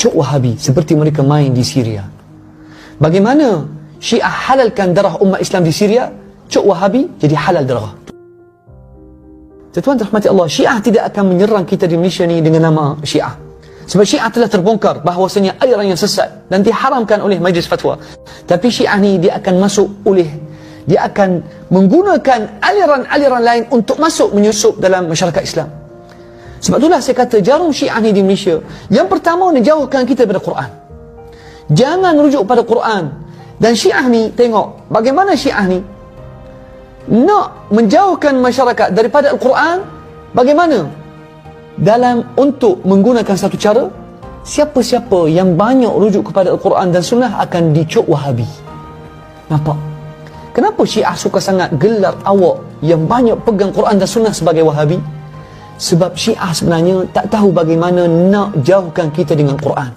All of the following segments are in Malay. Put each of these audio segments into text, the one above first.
cuk Wahabi seperti mereka main di Syria. Bagaimana Syiah halalkan darah umat Islam di Syria, cuk Wahabi jadi halal darah. Tuan-tuan rahmati Allah, Syiah tidak akan menyerang kita di Malaysia ni dengan nama Syiah. Sebab Syiah telah terbongkar bahawasanya aliran yang sesat dan diharamkan oleh Majlis Fatwa. Tapi Syiah ni dia akan dia akan menggunakan aliran-aliran lain untuk masuk menyusup dalam masyarakat Islam. Sebab itulah saya kata jarum Syiah ni di Malaysia, yang pertama ni jauhkan kita daripada Quran. Jangan rujuk pada Quran. Dan Syiah ni, tengok bagaimana Syiah ni nak menjauhkan masyarakat daripada Al-Quran. Bagaimana? Dalam untuk menggunakan satu cara, siapa-siapa yang banyak rujuk kepada Al-Quran dan Sunnah akan dicuk Wahabi. Nampak? Kenapa Syiah suka sangat gelar awak yang banyak pegang Quran dan Sunnah sebagai Wahabi? Sebab Syiah sebenarnya tak tahu bagaimana nak jauhkan kita dengan Quran.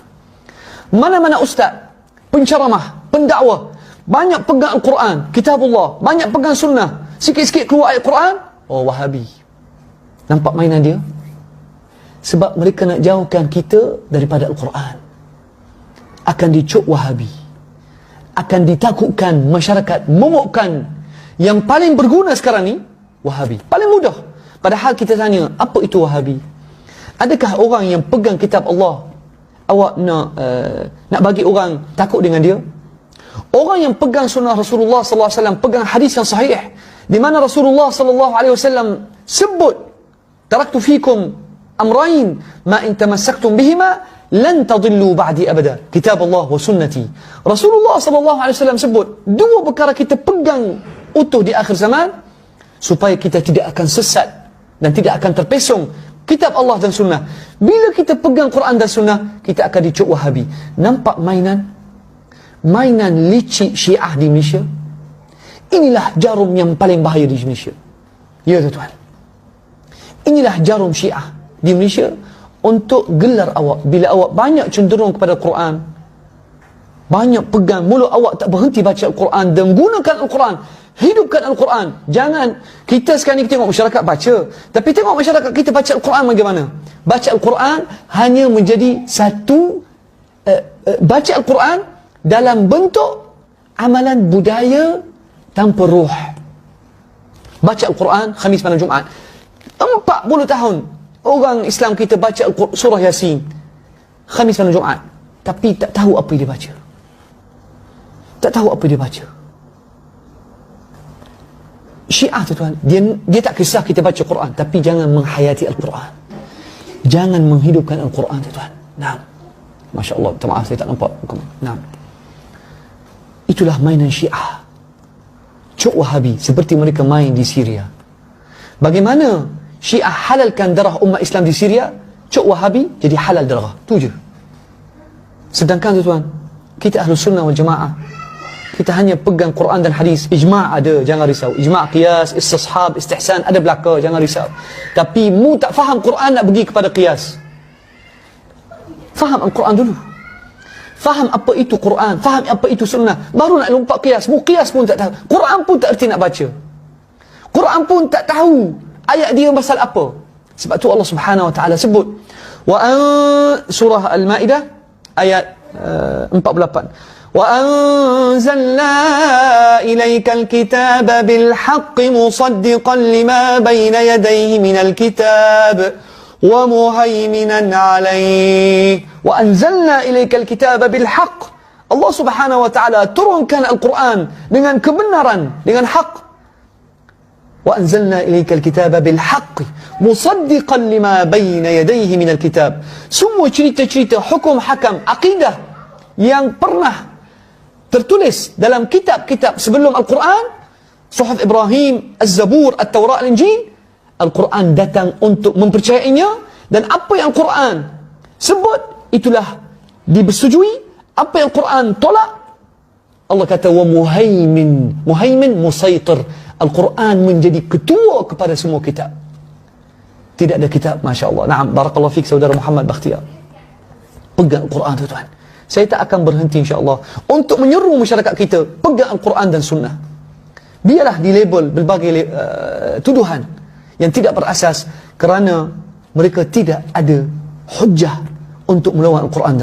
Mana-mana ustaz, penceramah, pendakwah, banyak pegang Al-Quran, Kitabullah, banyak pegang Sunnah, sikit-sikit keluar ayat Quran, oh Wahabi. Nampak mainan dia? Sebab mereka nak jauhkan kita daripada Al-Quran. Akan dicuk Wahabi. Akan ditakutkan masyarakat, momokkan. Yang paling berguna sekarang ni, Wahabi. Paling mudah. Padahal kita tanya, apa itu Wahabi? Adakah orang yang pegang kitab Allah, awak nak bagi orang takut dengan dia? Orang yang pegang sunnah Rasulullah sallallahu alaihi wasallam, pegang hadis yang sahih, di mana Rasulullah sallallahu alaihi wasallam sebut, taraktu fikum amrain ma in tamassaktum bihima lan tadillu ba'di abada, kitab Allah wa sunnati. Rasulullah sallallahu alaihi wasallam sebut dua perkara kita pegang utuh di akhir zaman supaya kita tidak akan sesat dan tidak akan terpesong, kitab Allah dan sunnah. Bila kita pegang Quran dan sunnah, kita akan dicuk Wahabi. Nampak mainan licik Syiah di Malaysia? Inilah jarum yang paling bahaya di Malaysia. Ya tuan-tuan, inilah jarum Syiah di Malaysia untuk gelar awak. Bila awak banyak cenderung kepada Quran, banyak pegang, mulut awak tak berhenti baca Al-Quran dan gunakan Al-Quran, hidupkan Al-Quran. Jangan, kita sekarang ni tengok masyarakat baca, tapi tengok masyarakat kita baca Al-Quran bagaimana. Baca Al-Quran hanya menjadi satu baca Al-Quran dalam bentuk amalan budaya tanpa ruh. Baca Al-Quran Khamis malam Jumaat. 40 tahun orang Islam kita baca surah Yasin Khamis malam Jumaat, tapi tak tahu apa dia baca. Tak tahu apa dia baca. Syiah tuan-tuan, dia tak kisah kita baca Quran, tapi jangan menghayati Al-Quran. Jangan menghidupkan Al-Quran tuan-tuan. Nah, Masya Allah, minta maaf saya tak nampak. Nah, itulah mainan Syiah, cuk Wahabi seperti mereka main di Syria. Bagaimana Syiah halalkan darah umat Islam di Syria, cuk Wahabi jadi halal darah. Tu je. Sedangkan tuan-tuan, kita Ahlus Sunnah wal Jamaah, kita hanya pegang Quran dan hadis. Ijma' ada, jangan risau. Ijma', qiyas, istishab, istihsan ada belaka, jangan risau. Tapi mu tak faham Quran nak pergi kepada qiyas. Faham Al-Quran dulu. Faham apa itu Quran, faham apa itu sunnah, baru nak lompat qiyas. Mu qiyas pun tak tahu, Quran pun tak erti nak baca, Quran pun tak tahu ayat dia pasal apa. Sebab tu Allah Subhanahu wa taala sebut surah Al-Maidah ayat 48. وَأَنزَلْنَا إِلَيْكَ الْكِتَابَ بِالْحَقِّ مُصَدِّقًا لِمَا بَيْنَ يَدَيْهِ مِنَ الْكِتَابِ وَمُهَيْمِنًا عَلَيْهِ وَأَنزَلْنَا إِلَيْكَ الْكِتَابَ بِالْحَقِّ. Allah Subhanahu wa taala turunkan Al-Quran dengan kebenaran, dengan hak. وَأَنزَلْنَا إِلَيْكَ الْكِتَابَ بِالْحَقِّ مُصَدِّقًا لِمَا بَيْنَ يَدَيْهِ مِنَ الْكِتَابِ. Semua cerita-cerita hukum hakam akidah yang pernah tertulis dalam kitab-kitab sebelum Al-Quran, Suhuf Ibrahim, Az-Zabur, At-Tawrat, Al-Injil, Al-Quran datang untuk mempercayainya, dan apa yang Al-Quran sebut itulah disetujui. Apa yang Al-Quran tolak, Allah kata wa muhaimin musaitir. Al-Quran menjadi ketua kepada semua kitab. Tidak ada kitab, Masya Allah. Naam, barakallahu fiik saudara Muhammad Bakhtiar. Pegang Al-Quran tuan-tuan. Saya tak akan berhenti insya-Allah untuk menyeru masyarakat kita pegang Al-Quran dan Sunnah. Biarlah dilabel berbagai tuduhan yang tidak berasas kerana mereka tidak ada hujjah untuk melawan Al-Quran.